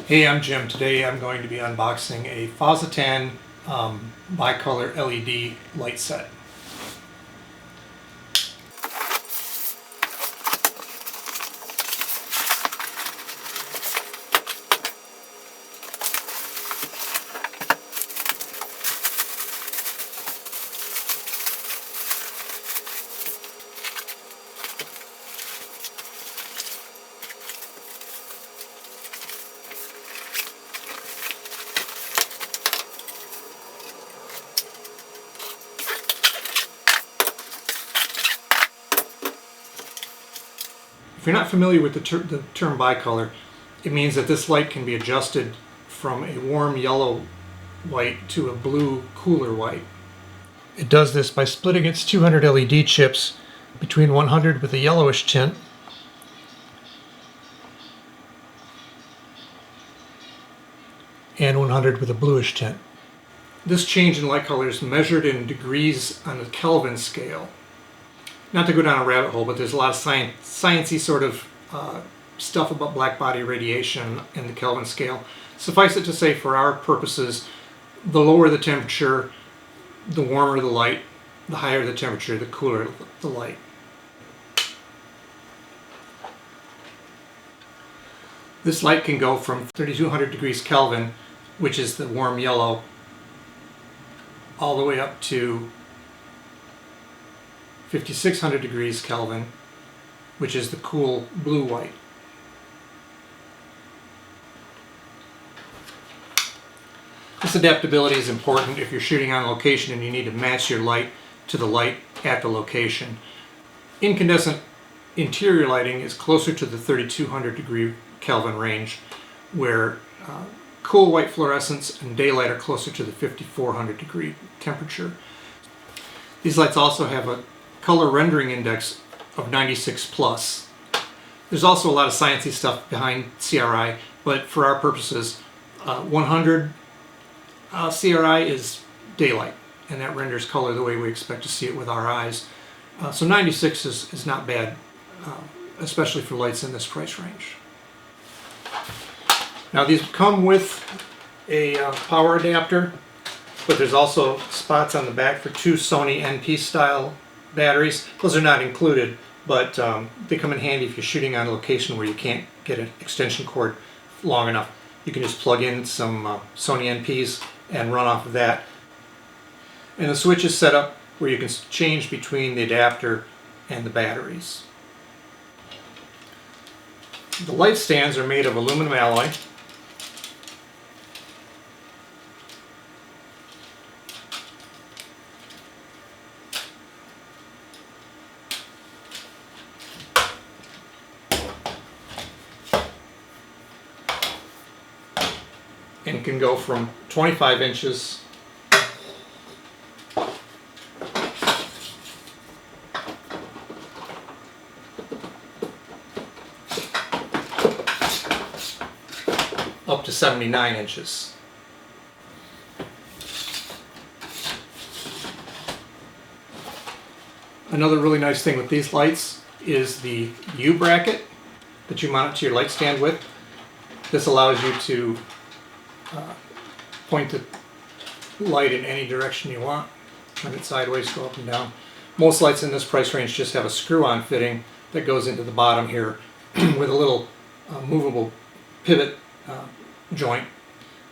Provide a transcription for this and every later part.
Hey, I'm Jim. Today I'm going to be unboxing a FOSITAN bicolor LED light set. If you're not familiar with the term bicolor, it means that this light can be adjusted from a warm yellow white to a blue cooler white. It does this by splitting its 200 LED chips between 100 with a yellowish tint and 100 with a bluish tint. This change in light color is measured in degrees on the Kelvin scale. Not to go down a rabbit hole, but there's a lot of sciencey sort of stuff about black body radiation in the Kelvin scale. Suffice it to say, for our purposes, the lower the temperature, the warmer the light, the higher the temperature, the cooler the light. This light can go from 3200 degrees Kelvin, which is the warm yellow, all the way up to 5600 degrees Kelvin, which is the cool blue-white. This adaptability is important if you're shooting on location and you need to match your light to the light at the location. Incandescent interior lighting is closer to the 3200 degree Kelvin range, where cool white fluorescence and daylight are closer to the 5400 degree temperature. These lights also have a color rendering index of 96 plus. There's also a lot of sciencey stuff behind CRI, but for our purposes, 100 CRI is daylight, and that renders color the way we expect to see it with our eyes. So 96 is not bad, especially for lights in this price range. Now these come with a power adapter, but there's also spots on the back for two Sony NP style batteries. Those are not included, but they come in handy if you're shooting on a location where you can't get an extension cord long enough. You can just plug in some Sony NPs and run off of that. And the switch is set up where you can change between the adapter and the batteries. The light stands are made of aluminum alloy. And can go from 25 inches up to 79 inches. Another really nice thing with these lights is the U bracket that you mount it to your light stand with. This allows you to point the light in any direction you want. Turn it sideways, go up and down. Most lights in this price range just have a screw-on fitting that goes into the bottom here with a little movable pivot joint.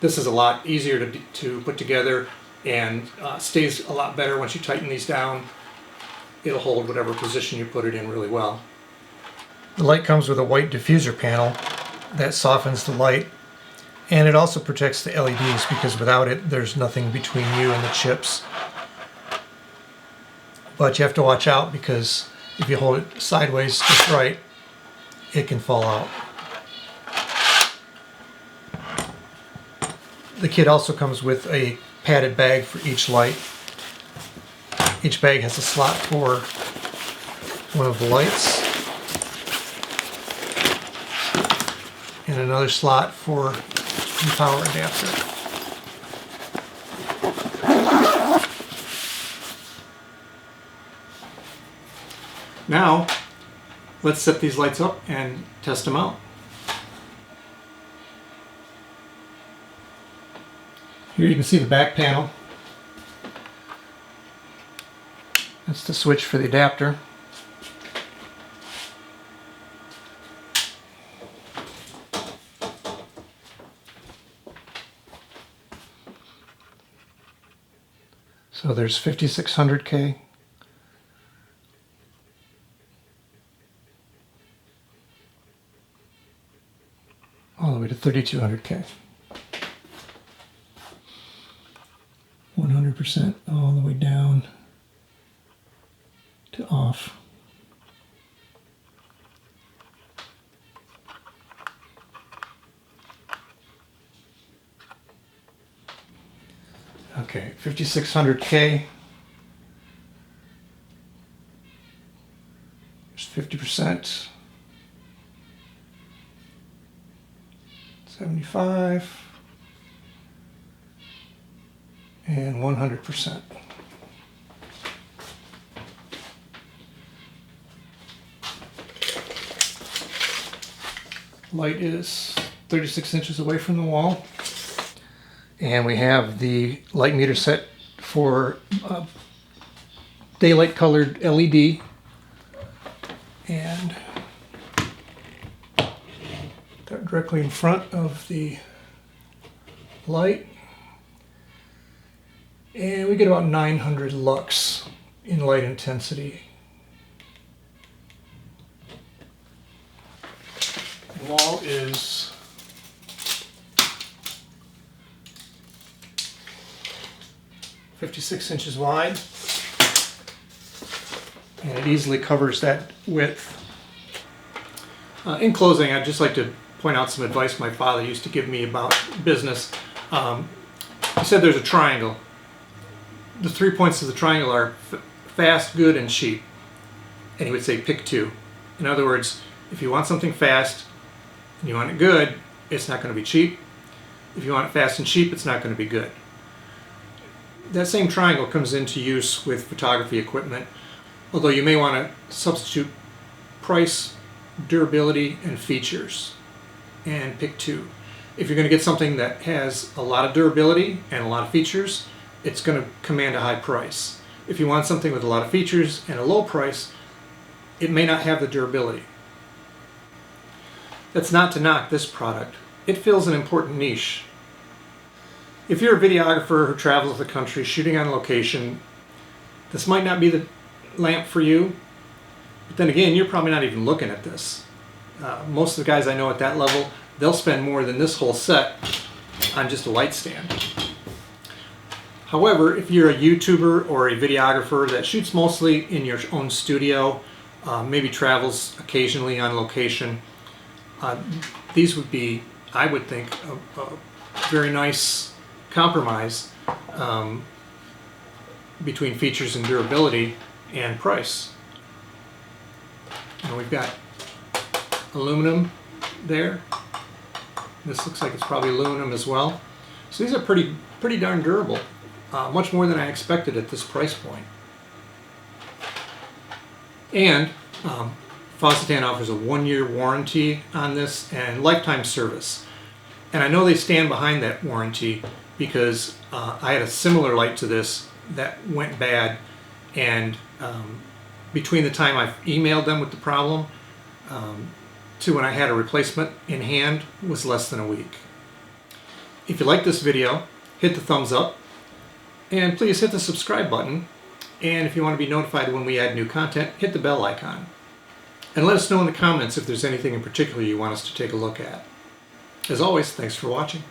This is a lot easier to put together and stays a lot better once you tighten these down. It'll hold whatever position you put it in really well. The light comes with a white diffuser panel that softens the light, and it also protects the LEDs because without it there's nothing between you and the chips. But you have to watch out because if you hold it sideways just right, it can fall out. The kit also comes with a padded bag for each light. Each bag has a slot for one of the lights and another slot for the power adapter. Now, let's set these lights up and test them out. Here you can see the back panel. That's the switch for the adapter. So there's 5600K. All the way to 3200K. 100% all the way down to off. Okay, 5600K. There's 50%. 75. And 100%. Light is 36 inches away from the wall. And we have the light meter set for daylight colored LED. And that directly in front of the light. And we get about 900 lux in light intensity. The wall is 56 inches wide, and it easily covers that width. In closing, I'd just like to point out some advice my father used to give me about business. He said there's a triangle. The 3 points of the triangle are fast, good, and cheap. And he would say pick two. In other words, if you want something fast and you want it good, it's not going to be cheap. If you want it fast and cheap, it's not going to be good. That same triangle comes into use with photography equipment, although you may want to substitute price, durability, and features, and pick two. If you're going to get something that has a lot of durability and a lot of features, it's going to command a high price. If you want something with a lot of features and a low price, it may not have the durability. That's not to knock this product. It fills an important niche. If you're a videographer who travels the country shooting on location, this might not be the lamp for you, but then again, you're probably not even looking at this. Most of the guys I know at that level, they'll spend more than this whole set on just a light stand. However, if you're a YouTuber or a videographer that shoots mostly in your own studio, maybe travels occasionally on location, these would be, I would think, a very nice compromise between features and durability and price. Now we've got aluminum there. This looks like it's probably aluminum as well. So these are pretty darn durable. Much more than I expected at this price point. And FOSITAN offers a 1-year warranty on this and lifetime service. And I know they stand behind that warranty because I had a similar light to this that went bad, and between the time I emailed them with the problem to when I had a replacement in hand was less than a week. If you like this video, hit the thumbs up. And please hit the subscribe button, and if you want to be notified when we add new content, hit the bell icon. And let us know in the comments if there's anything in particular you want us to take a look at. As always, thanks for watching.